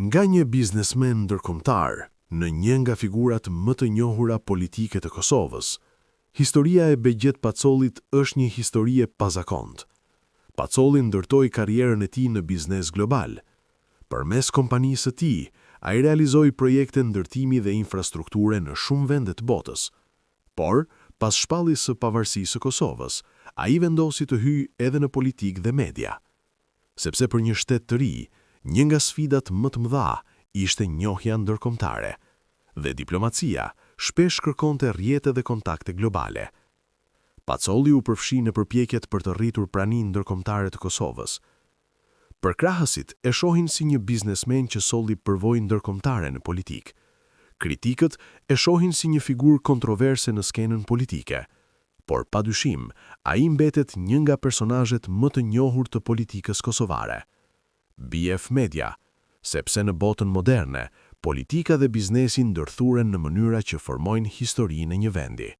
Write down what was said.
Nga një biznesmen ndërkombëtar në një nga figurat më të njohura politike të Kosovës, historia e Begjet Pacollit është një histori e pazakontë. Pacolli ndërtoi karrierën e tij në biznes global. Përmes kompanisë së tij, ai realizoi projekte ndërtimi dhe infrastrukture në shumë vende të botës. Por, pas shpalljes së pavarësisë së Kosovës, ai vendosi të hyjë edhe në politikë dhe media. Sepse për një shtet të ri, një nga sfidat më të mëdha ishte njohja ndërkombëtare, dhe diplomacia shpesh kërkonte rrjete dhe kontakte globale. Pacolli u përfshi në përpjekjet për të rritur praninë ndërkombëtare të Kosovës. Përkrahësit e shohin si një biznesmen që solli përvojë ndërkombëtare në politikë. Kritikët e shohin si një figurë kontroverse në skenën politike, por padyshim, ai mbetet një nga personazhet më të njohur të politikës kosovare. BF Media, sepse në botën moderne, politika dhe biznesi ndërthuren në mënyra që formojnë historinë e një vendi.